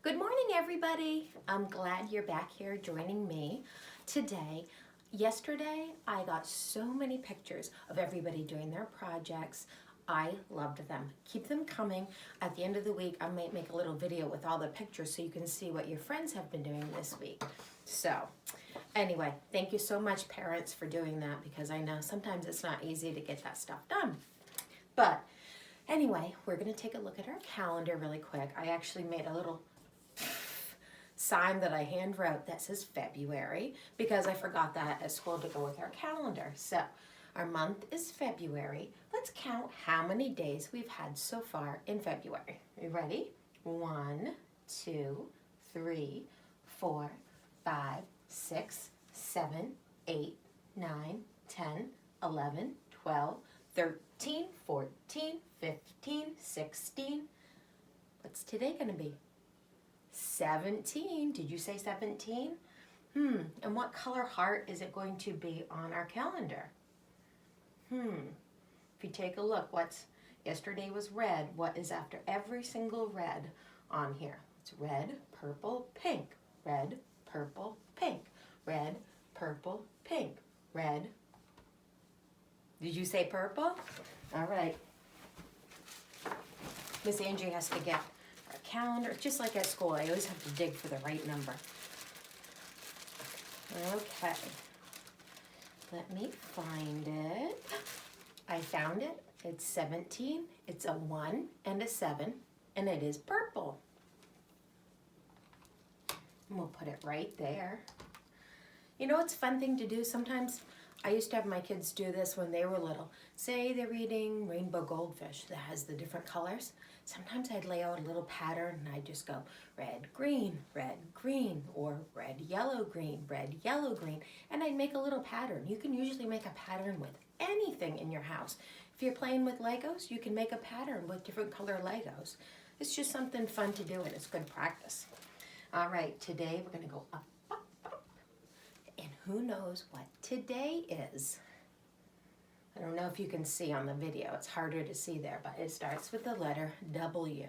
Good morning, everybody. I'm glad you're back here joining me today. Yesterday, I got so many pictures of everybody doing their projects. I loved them. Keep them coming. At the end of the week, I might make a little video with all the pictures so you can see what your friends have been doing this week. So, anyway, thank you so much, parents, for doing that, because I know sometimes it's not easy to get that stuff done. But anyway, we're going to take a look at our calendar really quick. I actually made a little sign that I hand wrote that says February because I forgot that at school to go with our calendar. So our month is February. Let's count how many days we've had so far in February. You ready? 1, 2, 3, 4, 5, 6, 7, 8, 9, 10, 11, 12, 13, 14, 15, 16. What's today going to be? 17. Did you say 17? And what color heart is it going to be on our calendar? If you take a look, yesterday was red. What is after every single red on here? It's red, purple, pink. Red, purple, pink. Red, purple, pink. Red. Did you say purple? All right. Miss Angie has to get our calendar. Just like at school, I always have to dig for the right number. Okay. Let me find it. I found it. It's 17. It's a 1 and a 7, and it is purple. And we'll put it right there. You know, it's a fun thing to do. Sometimes I used to have my kids do this when they were little. Say they're reading Rainbow Goldfish that has the different colors. Sometimes I'd lay out a little pattern and I'd just go red, green, or red, yellow, green. And I'd make a little pattern. You can usually make a pattern with anything in your house. If you're playing with Legos, you can make a pattern with different color Legos. It's just something fun to do and it's good practice. All right, today we're gonna go up. And who knows what today is? I don't know if you can see on the video. It's harder to see there, but it starts with the letter W.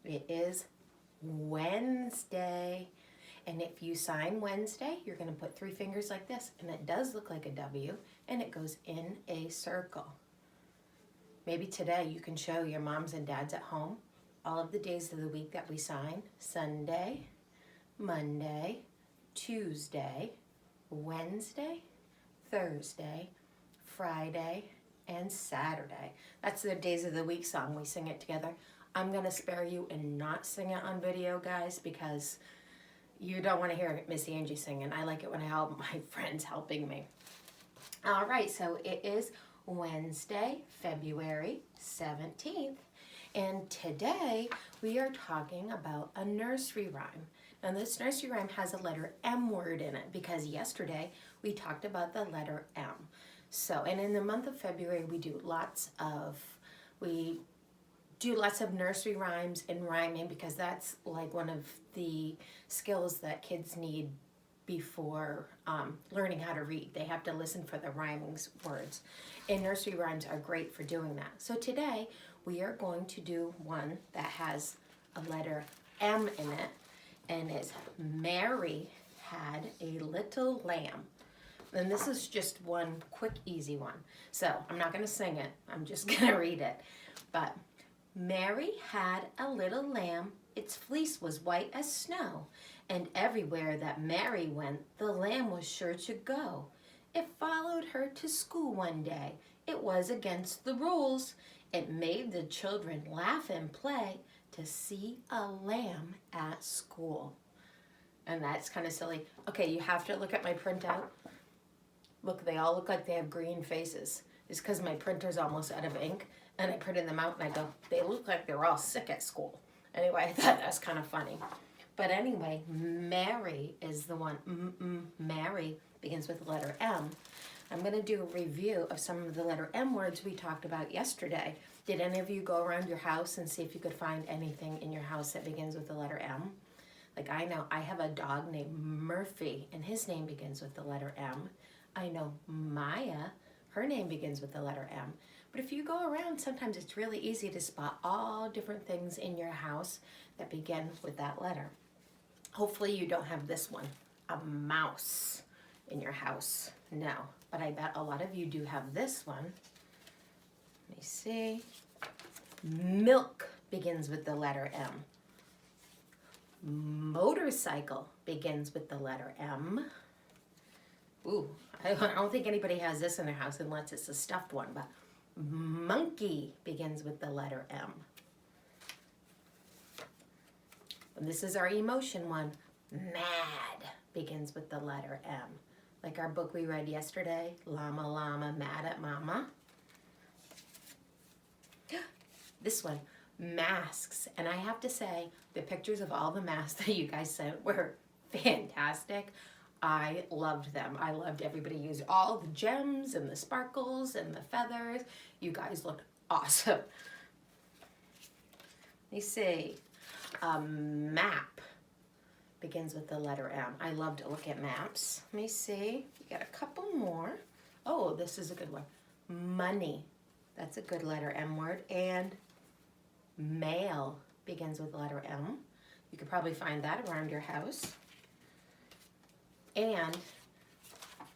It is Wednesday. And if you sign Wednesday, you're going to put 3 fingers like this, and it does look like a W, and it goes in a circle. Maybe today you can show your moms and dads at home all of the days of the week that we sign: Sunday, Monday, Tuesday, Wednesday, Thursday, Friday, and Saturday. That's the days of the week song. We sing it together. I'm going to spare you and not sing it on video, guys, because you don't want to hear Miss Angie singing. I like it when I help my friends helping me. All right, so it is Wednesday, February 17th, and today we are talking about a nursery rhyme. Now this nursery rhyme has a letter M word in it because yesterday we talked about the letter M. So, and in the month of February we do lots of nursery rhymes and rhyming because that's like one of the skills that kids need before learning how to read. They have to listen for the rhyming words. And nursery rhymes are great for doing that. So today we are going to do one that has a letter M in it. And it's Mary had a little lamb. And this is just one quick, easy one. So I'm not going to sing it. I'm just going to read it. But Mary had a little lamb. Its fleece was white as snow. And everywhere that Mary went, the lamb was sure to go. It followed her to school one day. It was against the rules. It made the children laugh and play to see a lamb at school. And that's kind of silly. Okay, you have to look at my printout. Look, they all look like they have green faces. It's because my printer's almost out of ink, and I printed them out, and I go, they look like they're all sick at school. Anyway, I thought that was kind of funny. But anyway, Mary is the one. Mary begins with the letter M. I'm going to do a review of some of the letter M words we talked about yesterday. Did any of you go around your house and see if you could find anything in your house that begins with the letter M? Like I know I have a dog named Murphy, and his name begins with the letter M. I know Maya, her name begins with the letter M. But if you go around, sometimes it's really easy to spot all different things in your house that begin with that letter. Hopefully you don't have this one, a mouse in your house. No, but I bet a lot of you do have this one. Let me see. Milk begins with the letter M. Motorcycle begins with the letter M. Ooh, I don't think anybody has this in their house unless it's a stuffed one, but monkey begins with the letter M. And this is our emotion one. Mad begins with the letter M. Like our book we read yesterday, Llama Llama Mad at Mama. This one, masks. And I have to say, the pictures of all the masks that you guys sent were fantastic. I loved them. I loved everybody used all the gems and the sparkles and the feathers. You guys looked awesome. Let me see. Map begins with the letter M. I love to look at maps. Let me see. You got a couple more. Oh, this is a good one. Money. That's a good letter M word. And mail begins with the letter M. You could probably find that around your house. And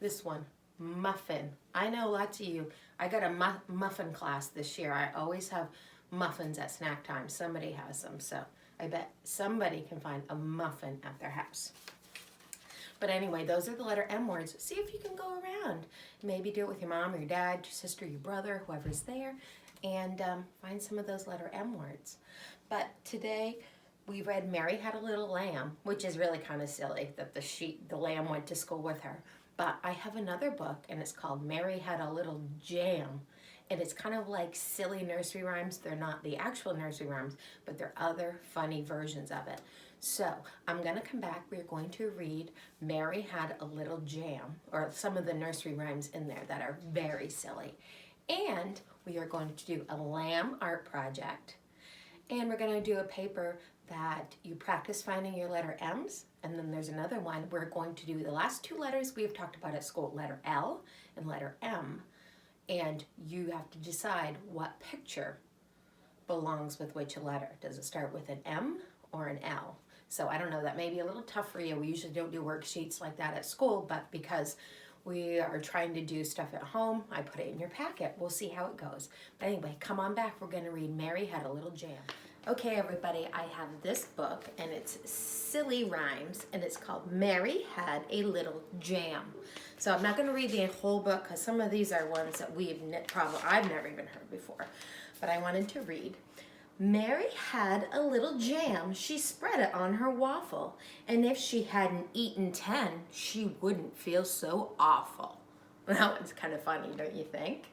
this one, muffin. I know lots of you, I got a muffin class this year. I always have muffins at snack time. Somebody has them, so I bet somebody can find a muffin at their house. But anyway, those are the letter M words. See if you can go around. Maybe do it with your mom or your dad, your sister, your brother, whoever's there, and find some of those letter M words. But today, we read Mary Had a Little Lamb, which is really kind of silly that the lamb went to school with her. But I have another book, and it's called Mary Had a Little Jam. And it's kind of like silly nursery rhymes. They're not the actual nursery rhymes, but they're other funny versions of it. So I'm going to come back. We're going to read Mary Had a Little Jam, or some of the nursery rhymes in there that are very silly. And we are going to do a lamb art project. And we're going to do a paper that you practice finding your letter M's. And then there's another one. We're going to do the last two letters we've talked about at school, letter L and letter M. And you have to decide what picture belongs with which letter. Does it start with an M or an L? So I don't know, that may be a little tough for you. We usually don't do worksheets like that at school, but because we are trying to do stuff at home, I put it in your packet. We'll see how it goes. But anyway, come on back. We're going to read Mary Had a Little Jam. Okay, everybody, I have this book, and it's silly rhymes, and it's called Mary Had a Little Jam. So I'm not going to read the whole book because some of these are ones that I've never even heard before. But I wanted to read. Mary had a little jam. She spread it on her waffle. And if she hadn't eaten 10, she wouldn't feel so awful. That one's kind of funny, don't you think?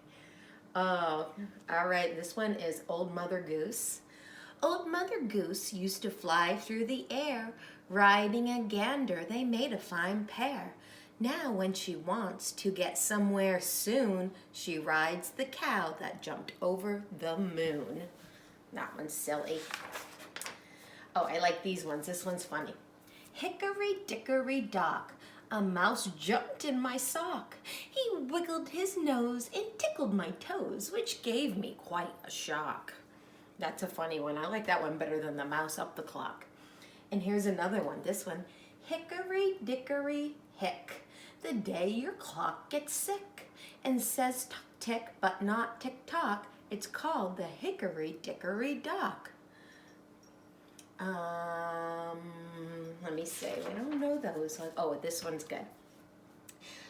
Oh, all right. This one is Old Mother Goose. Old Mother Goose used to fly through the air. Riding a gander, they made a fine pair. Now when she wants to get somewhere soon, she rides the cow that jumped over the moon. That one's silly. Oh, I like these ones. This one's funny. Hickory dickory dock, a mouse jumped in my sock. He wiggled his nose and tickled my toes, which gave me quite a shock. That's a funny one. I like that one better than the mouse up the clock. And here's another one. This one. Hickory dickory hick, the day your clock gets sick and says tuck tick but not tick tock, it's called the Hickory Dickory Dock. Let me see. I don't know those. Oh, this one's good.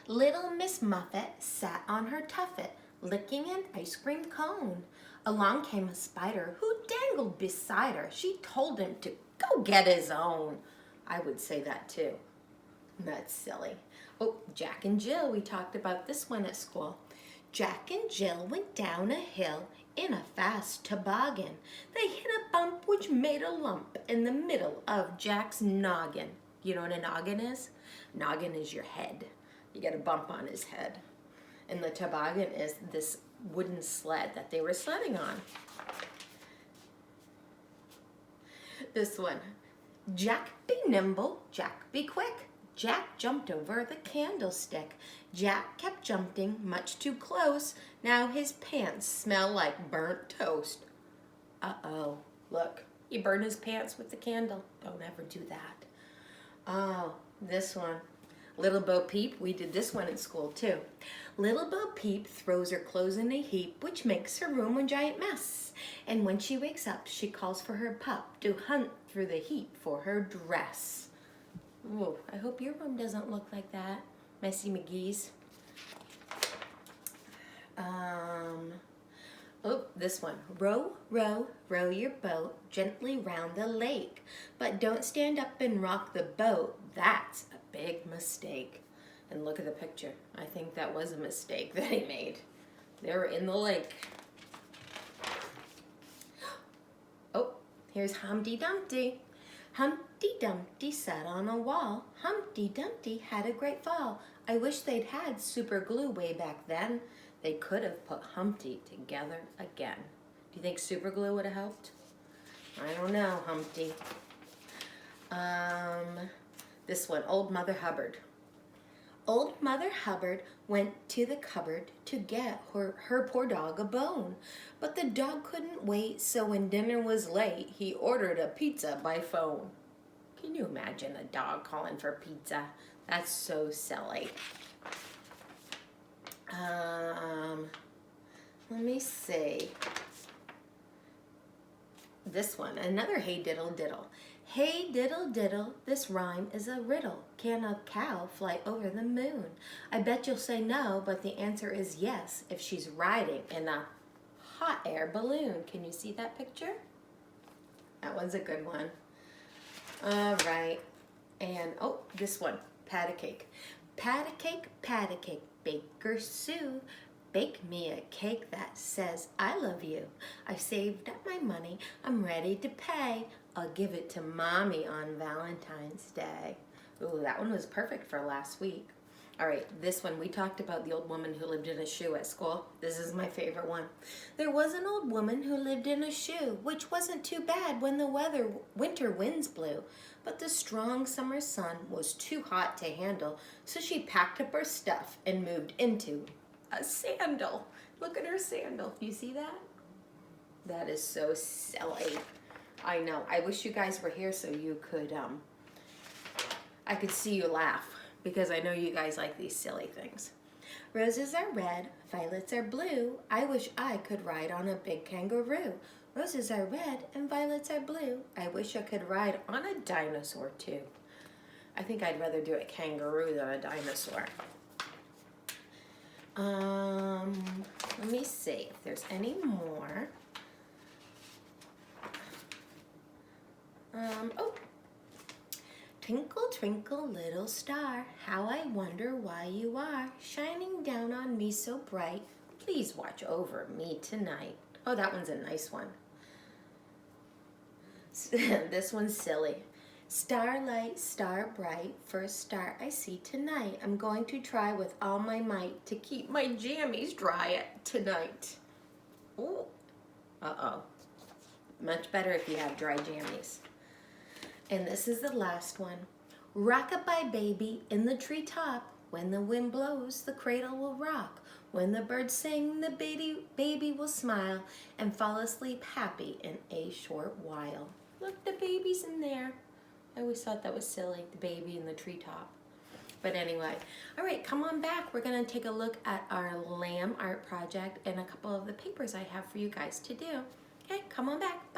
Little Miss Muffet sat on her tuffet, licking an ice cream cone. Along came a spider who dangled beside her. She told him to go get his own. I would say that too. That's silly. Oh, Jack and Jill. We talked about this one at school. Jack and Jill went down a hill in a fast toboggan. They hit a bump which made a lump in the middle of Jack's noggin. You know what a noggin is? Noggin is your head. You get a bump on his head. And the toboggan is this wooden sled that they were sledding on. This one. Jack be nimble, Jack be quick. Jack jumped over the candlestick. Jack kept jumping much too close. Now his pants smell like burnt toast. Uh-oh, look, he burned his pants with the candle. Don't ever do that. Oh, this one. Little Bo Peep, we did this one in school too. Little Bo Peep throws her clothes in a heap, which makes her room a giant mess. And when she wakes up, she calls for her pup to hunt through the heap for her dress. Ooh, I hope your room doesn't look like that, Messy McGee's. Oh, this one. Row, row, row your boat gently round the lake. But don't stand up and rock the boat. That's a big mistake. And look at the picture. I think that was a mistake that he made. They were in the lake. Oh, here's Humpty Dumpty. Humpty Dumpty sat on a wall. Humpty Dumpty had a great fall. I wish they'd had super glue way back then. They could have put Humpty together again. Do you think super glue would have helped? I don't know, Humpty. This one, Old Mother Hubbard. Old Mother Hubbard went to the cupboard to get her poor dog a bone. But the dog couldn't wait, so when dinner was late, he ordered a pizza by phone. Can you imagine a dog calling for pizza? That's so silly. Let me see. This one, another Hey Diddle Diddle. Hey diddle diddle, this rhyme is a riddle. Can a cow fly over the moon? I bet you'll say no, but the answer is yes if she's riding in a hot air balloon. Can you see that picture? That one's a good one. All right. And, oh, this one, pat a cake. Pat a cake, Baker Sue. Bake me a cake that says I love you. I've saved up my money. I'm ready to pay. I'll give it to Mommy on Valentine's Day. Ooh, that one was perfect for last week. All right, this one, we talked about the old woman who lived in a shoe at school. This is my favorite one. There was an old woman who lived in a shoe, which wasn't too bad when the winter winds blew. But the strong summer sun was too hot to handle, so she packed up her stuff and moved into a sandal. Look at her sandal. You see that? That is so silly. I know. I wish you guys were here so you could, I could see you laugh, because I know you guys like these silly things. Roses are red, violets are blue. I wish I could ride on a big kangaroo. Roses are red and violets are blue. I wish I could ride on a dinosaur too. I think I'd rather do a kangaroo than a dinosaur. Let me see if there's any more. Oh. Twinkle, twinkle, little star, how I wonder why you are shining down on me so bright. Please watch over me tonight. Oh, that one's a nice one. This one's silly. Starlight, star bright, first star I see tonight. I'm going to try with all my might to keep my jammies dry tonight. Ooh. Uh-oh. Much better if you have dry jammies. And this is the last one. Rock-a-bye baby in the treetop. When the wind blows, the cradle will rock. When the birds sing, the baby will smile and fall asleep happy in a short while. Look, the baby's in there. I always thought that was silly, the baby in the treetop. But anyway, all right, come on back. We're gonna take a look at our lamb art project and a couple of the papers I have for you guys to do. Okay, come on back.